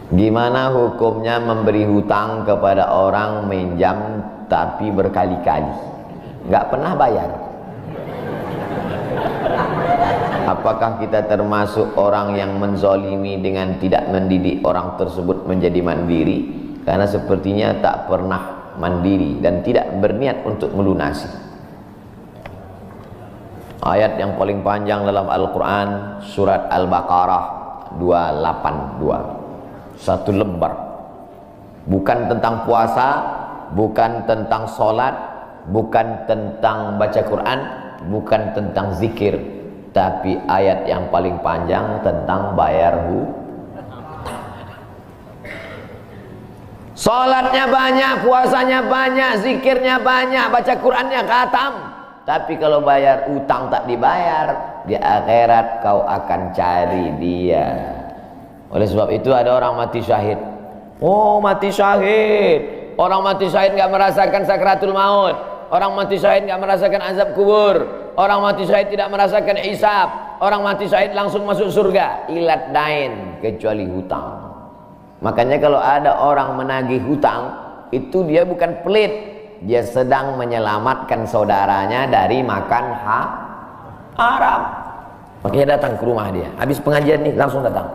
Gimana hukumnya memberi hutang kepada orang minjam tapi berkali-kali nggak pernah bayar? Apakah kita termasuk orang yang menzolimi dengan tidak mendidik orang tersebut menjadi mandiri? Karena sepertinya tak pernah mandiri dan tidak berniat untuk melunasi. Ayat yang paling panjang dalam Al-Quran, surat Al-Baqarah 282, satu lembar. Bukan tentang puasa, bukan tentang sholat, bukan tentang baca Quran, bukan tentang zikir, tapi ayat yang paling panjang tentang bayar hutang. Sholatnya banyak, puasanya banyak, zikirnya banyak, baca Qurannya khatam, tapi kalau bayar utang tak dibayar, di akhirat kau akan cari dia. Oleh sebab itu ada orang mati syahid. Oh, mati syahid. Orang mati syahid nggak merasakan sakratul maut. Orang mati syahid nggak merasakan azab kubur. Orang mati syahid tidak merasakan hisab. Orang mati syahid langsung masuk surga. Ilat dain, kecuali hutang. Makanya kalau ada orang menagih hutang, itu dia bukan pelit, dia sedang menyelamatkan saudaranya dari makan haram. Makanya datang ke rumah dia. Habis pengajian nih langsung datang.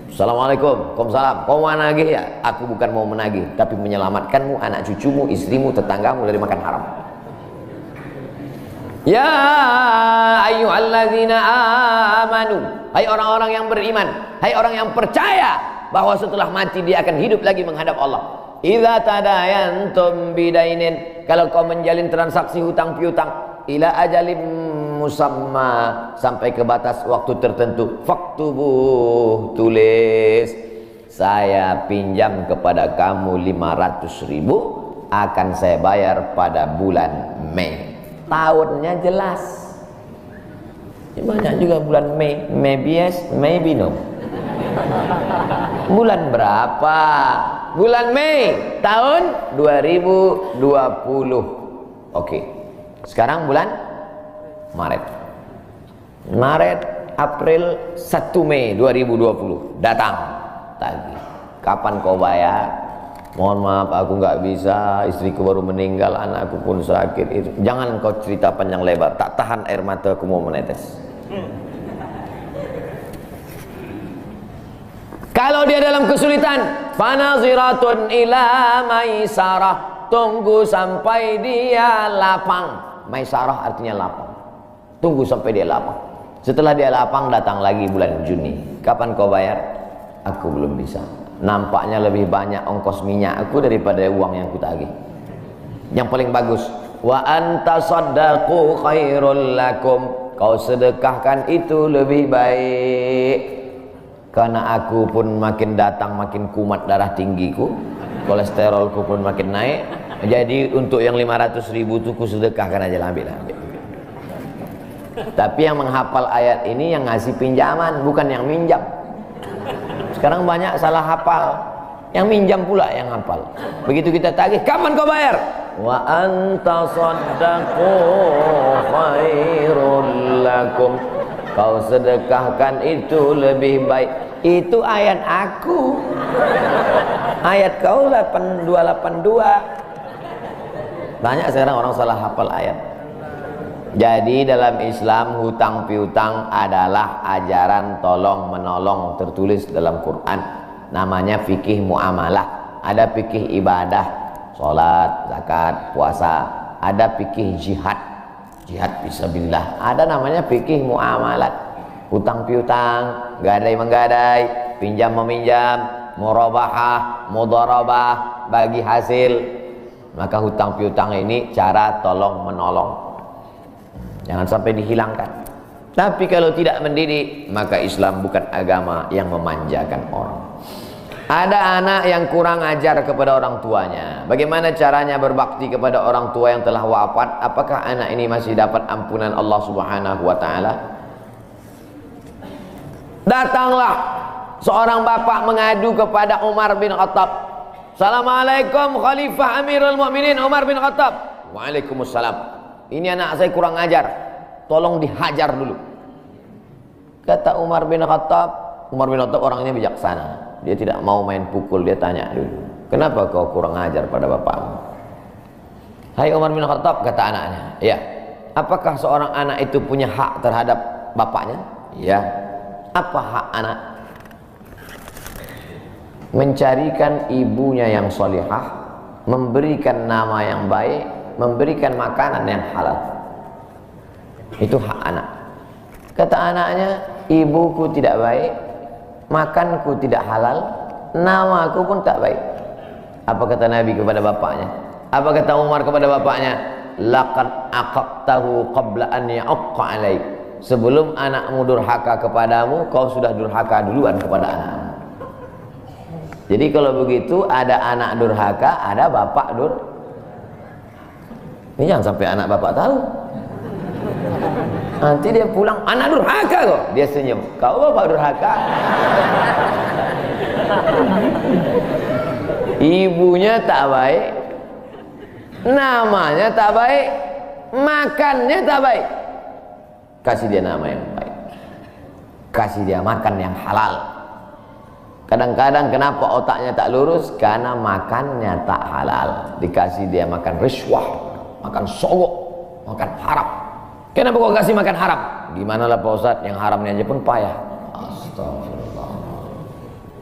Assalamualaikum, waalaikumsalam. Kau mau menagih ya? Aku bukan mau menagih, tapi menyelamatkanmu, anak cucumu, istrimu, tetanggamu dari makan haram. Ya ayyuhalladzina amanu, hai orang-orang yang beriman, hai orang yang percaya bahwa setelah mati dia akan hidup lagi menghadap Allah. Idza tadayantum bidainin, kalau kau menjalin transaksi hutang piutang, ila ajalim musamma, sampai ke batas waktu tertentu, faktubuh, tulis, saya pinjam kepada kamu 500.000, akan saya bayar pada bulan Mei. Tahunnya jelas. Banyak juga bulan Mei, maybe yes, maybe no. Bulan berapa? Bulan Mei tahun 2020. Oke. Sekarang bulan Maret, April, 1 Mei 2020 datang tagih. Kapan kau bayar? Mohon maaf aku nggak bisa, istriku baru meninggal, anakku pun sakit. Itu jangan kau cerita panjang lebar, tak tahan air mata aku mau menetes. Kalau dia dalam kesulitan, fanaziratun ila maisarah, tunggu sampai dia lapang. Maisarah artinya lapang. Tunggu sampai dia lapang. Setelah dia lapang, datang lagi bulan Juni. Kapan kau bayar? Aku belum bisa. Nampaknya lebih banyak ongkos minyak aku daripada uang yang kutagih. Yang paling bagus, wa anta saddaqu khairul lakum, kau sedekahkan itu lebih baik. Karena aku pun makin datang makin kumat darah tinggiku, kolesterolku pun makin naik. Jadi untuk yang 500.000 itu ku sedekahkan aja, ambil. Tapi yang menghafal ayat ini yang ngasih pinjaman, bukan yang minjam. Sekarang banyak salah hafal, yang minjam pula yang hafal. Begitu kita tagih, kapan kau bayar? Wa anta saddaqu khairul lakum, kau sedekahkan itu lebih baik. Itu ayat aku, ayat kau 8282. Banyak sekarang orang salah hafal ayat. Jadi dalam Islam hutang piutang adalah ajaran tolong menolong tertulis dalam Quran. Namanya fikih muamalah. Ada fikih ibadah, sholat, zakat, puasa. Ada fikih jihad, jihad fisabilillah. Ada namanya fikih muamalat. Hutang piutang, gadai menggadai, pinjam meminjam, murabahah, mudharabah, bagi hasil. Maka hutang piutang ini cara tolong menolong. Jangan sampai dihilangkan. Tapi kalau tidak mendidik, maka Islam bukan agama yang memanjakan orang. Ada anak yang kurang ajar kepada orang tuanya. Bagaimana caranya berbakti kepada orang tua yang telah wafat? Apakah anak ini masih dapat ampunan Allah Subhanahu wa taala? Datanglah seorang bapak mengadu kepada Umar bin Khattab. Assalamualaikum Khalifah Amirul Mukminin Umar bin Khattab. Waalaikumsalam. Ini anak saya kurang ajar, tolong dihajar dulu. Kata Umar bin Khattab orangnya bijaksana. dia tidak mau main pukul. Dia tanya dulu, kenapa kau kurang ajar pada bapakmu? Hai Umar bin Khattab, kata anaknya, ya, apakah seorang anak itu punya hak terhadap bapaknya? Ya. Apa hak anak? Mencarikan ibunya yang solihah, memberikan nama yang baik, memberikan makanan yang halal. Itu hak anak. Kata anaknya, ibuku tidak baik, makanku tidak halal, namaku pun tak baik. Apa kata Nabi kepada bapaknya? Apa kata Umar kepada bapaknya? Laqad aqaqtahu qabla an ya'aqqa alaik. Sebelum anakmu durhaka kepadamu, kau sudah durhaka duluan kepada anakmu. Jadi kalau begitu, ada anak durhaka, ada bapak Ini jangan sampai anak bapak tahu. Nanti dia pulang, anak durhaka kok. Dia senyum, kau bapak durhaka. Ibunya tak baik, namanya tak baik, makannya tak baik. Kasih dia nama yang baik, kasih dia makan yang halal. Kadang-kadang kenapa otaknya tak lurus? Karena makannya tak halal. Dikasih dia makan riswah, makan sogok, makan haram. Kenapa kau kasih makan haram? Gimana lah Pak Ustadz, yang haramnya aja pun payah. Astagfirullah.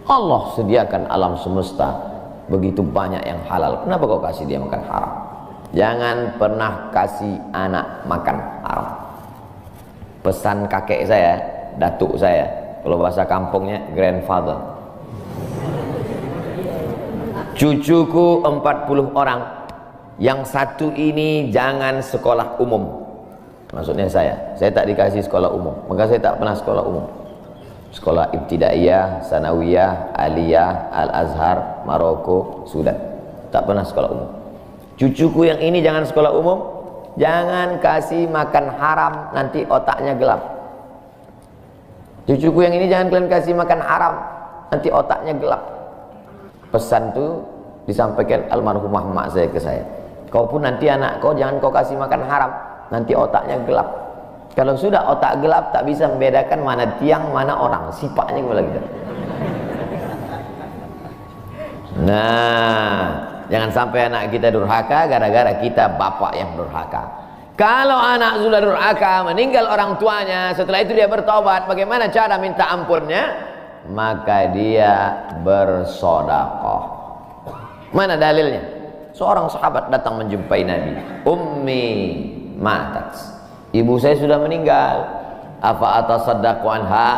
Allah sediakan alam semesta begitu banyak yang halal. Kenapa kau kasih dia makan haram? Jangan pernah kasih anak makan haram. Pesan kakek saya, datuk saya, kalau bahasa kampungnya grandfather. Cucuku 40 orang, yang satu ini jangan sekolah umum. Maksudnya saya tak dikasih sekolah umum, maka saya tak pernah sekolah umum. Sekolah ibtidaiyah, sanawiyah, aliyah, al-azhar, Maroko, Sudan. Tak pernah sekolah umum. Cucuku yang ini jangan sekolah umum, jangan kasih makan haram, nanti otaknya gelap. Cucuku yang ini jangan kalian kasih makan haram, nanti otaknya gelap. Pesan itu disampaikan almarhumah mak saya ke saya. Kau pun nanti anak kau jangan kau kasih makan haram, nanti otaknya gelap. Kalau sudah otak gelap, tak bisa membedakan mana tiang, mana orang, sifatnya kembali gitu. Nah, jangan sampai anak kita durhaka gara-gara kita bapak yang durhaka. Kalau anak sudah durhaka, meninggal orang tuanya, setelah itu dia bertobat, bagaimana cara minta ampunnya? Maka dia bersedekah. Mana dalilnya? Seorang sahabat datang menjumpai Nabi. Ummi matat. Ibu saya sudah meninggal. Apa atasaddaqu anha?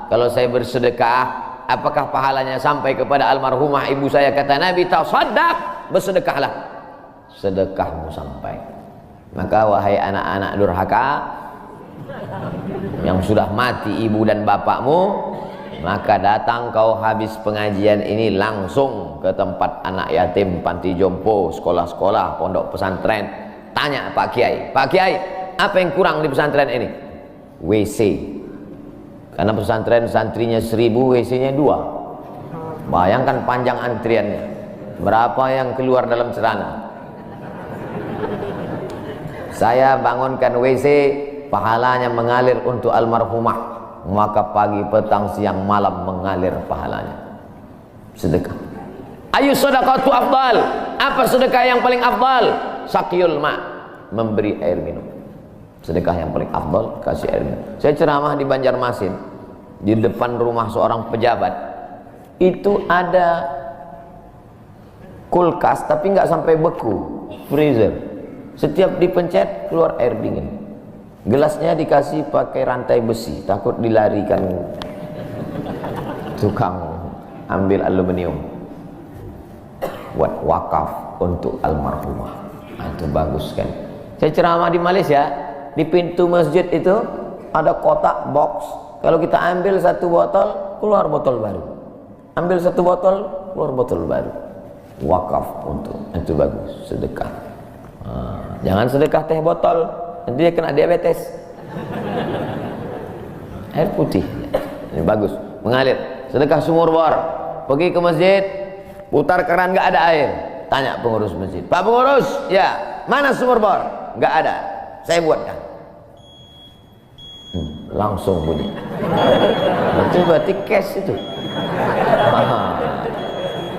Kalau saya bersedekah, apakah pahalanya sampai kepada almarhumah ibu saya? Kata Nabi, tasaddaq, bersedekahlah. Sedekahmu sampai. Maka wahai anak-anak durhaka yang sudah mati ibu dan bapakmu, maka datang kau habis pengajian ini langsung ke tempat anak yatim, panti jompo, sekolah-sekolah, pondok pesantren. Tanya Pak Kiai, Pak Kiai, apa yang kurang di pesantren ini? WC. Karena pesantren santrinya 1000, WC-nya 2. Bayangkan panjang antriannya. Berapa yang keluar dalam celana? Saya bangunkan WC, pahalanya mengalir untuk almarhumah. Maka pagi, petang, siang, malam mengalir pahalanya. Sedekah. Ayu sedekatu afdal. Apa sedekah yang paling afdal? Sakiyul ma, memberi air minum. Sedekah yang paling afdal, kasih air minum. Saya ceramah di Banjarmasin, di depan rumah seorang pejabat. Itu ada kulkas, tapi nggak sampai beku, freezer. Setiap dipencet keluar air dingin. Gelasnya dikasih pakai rantai besi, takut dilarikan tukang ambil aluminium. Buat wakaf untuk almarhumah. Nah, itu bagus kan. Saya ceramah di Malaysia, di pintu masjid itu ada kotak box. Kalau kita ambil satu botol, keluar botol baru. Ambil satu botol, keluar botol baru. Wakaf untuk, itu bagus, sedekah. Jangan sedekah teh botol, nanti dia kena diabetes. Air putih, ini bagus, mengalir. Sedekah sumur bor, pergi ke masjid, putar keran nggak ada air, tanya pengurus masjid, Pak pengurus, ya mana sumur bor? Nggak ada, saya buatkan. langsung bunyi. Itu berarti cash itu.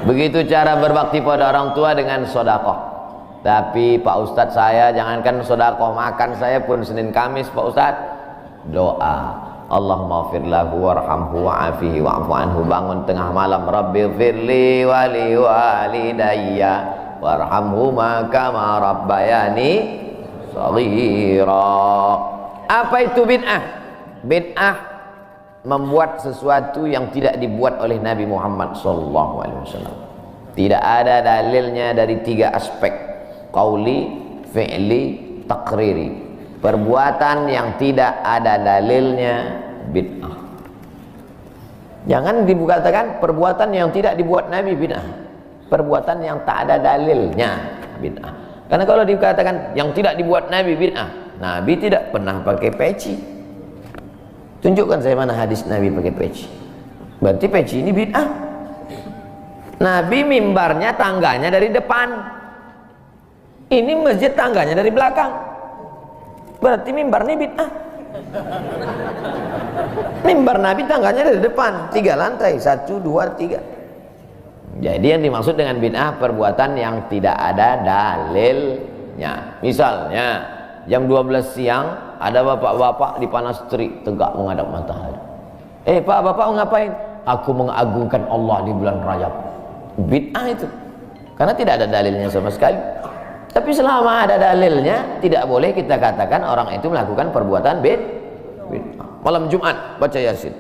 Begitu cara berbakti pada orang tua dengan sodakoh. Tapi Pak Ustadz, saya jangankan sodakoh, makan saya pun Senin Kamis Pak Ustadz doa Allahumma ighfir lahu warhamhu wa'afihi wa'fu anhu. Bangun tengah malam, Rabbi ighfirli wa li walidayya warhamhuma kama rabbayani shaghira. Apa itu bid'ah? Bid'ah membuat sesuatu yang tidak dibuat oleh Nabi Muhammad SAW. Tidak ada dalilnya dari 3 aspek: qauli, fi'li, takriri. Perbuatan yang tidak ada dalilnya bid'ah. Jangan dikatakan perbuatan yang tidak dibuat Nabi bid'ah. Perbuatan yang tak ada dalilnya bid'ah. Karena kalau dikatakan yang tidak dibuat Nabi bid'ah, Nabi tidak pernah pakai peci. Tunjukkan saya mana hadis Nabi pakai peci. Berarti peci ini bid'ah. Nabi mimbarnya tangganya dari depan. Ini masjid tangganya dari belakang. Berarti mimbar ini bid'ah. Mimbar Nabi tangganya dari depan, 3 lantai, 1, 2, 3. Jadi yang dimaksud dengan bid'ah perbuatan yang tidak ada dalilnya. Misalnya jam 12 siang ada bapak-bapak di panas terik tegak menghadap matahari. Pak, bapak mau ngapain? Aku mengagungkan Allah di bulan Rajab. Bid'ah itu, karena tidak ada dalilnya sama sekali. Tapi selama ada dalilnya, tidak boleh kita katakan orang itu melakukan perbuatan bid'ah. Malam Jumat baca Yasin,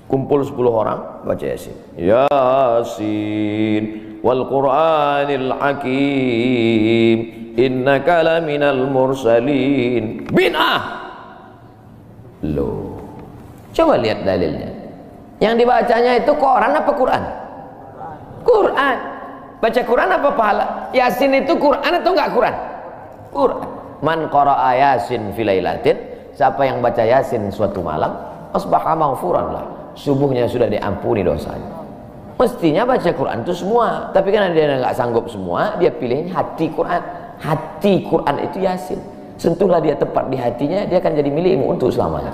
kumpul 10 orang baca Yasin. Yasin wal Qur'anil Hakim innaka laminal mursalin. Bid'ah. Loh, coba lihat dalilnya. Yang dibacanya itu Quran apa Quran? Quran. Baca Quran apa pahala? Yasin itu Quran atau enggak Quran? Quran. Man qara'a Yasin fi lailatin, siapa yang baca Yasin suatu malam, asbaha maghfuran lah, subuhnya sudah diampuni dosanya. Mestinya baca Quran itu semua, tapi karena dia enggak sanggup semua, dia pilih hati Quran. Hati Quran itu Yasin. Sentuhlah dia tepat di hatinya, dia akan jadi milikmu untuk selamanya.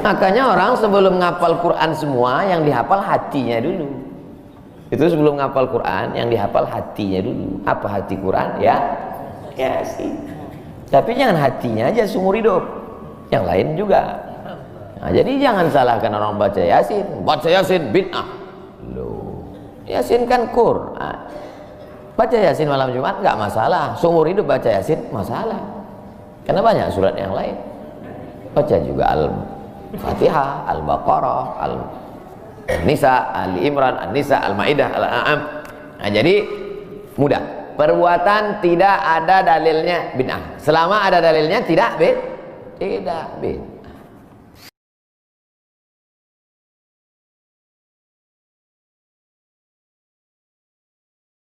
Makanya orang sebelum ngapal Quran semua, yang dihafal hatinya dulu. Itu sebelum ngapal Quran, yang dihafal hatinya dulu. Apa hati Quran? Ya Yasin. Tapi jangan hatinya aja seumur hidup, yang lain juga. Nah, jadi jangan salahkan orang baca Yasin. Baca Yasin bid'ah. Loh, Yasin kan Quran. Baca Yasin malam Jumat nggak masalah. Seumur hidup baca Yasin masalah. Karena banyak surat yang lain. Baca juga Al-Fatihah, Al-Baqarah, Al-Nisa, Ali Imran, An-Nisa, Al-Maidah, Al-An'am. Nah, jadi mudah. Perbuatan tidak ada dalilnya bid'ah. Selama ada dalilnya tidak bid'ah.